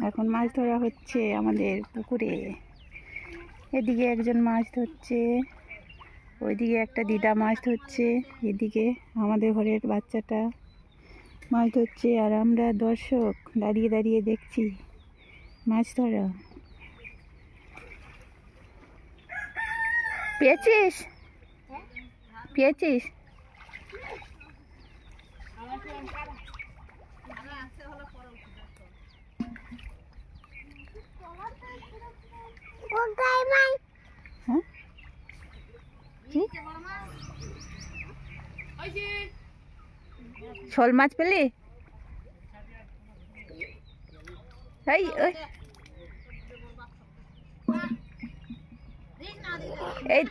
এখন মাছ ধরা হচ্ছে আমাদের পুকুরে। এদিকে একজন মাছ ধরছে, ওইদিকে একটা দিদা মাছ ধরছে, এদিকে আমাদের ঘরের বাচ্চাটা মাছ ধরছে, আর আমরা দর্শক দাঁড়িয়ে দাঁড়িয়ে দেখছি মাছ ধরা। পেয়েছিস? পেয়েছিস? হ্যাঁ, শোল মাছ পেলি? এই এই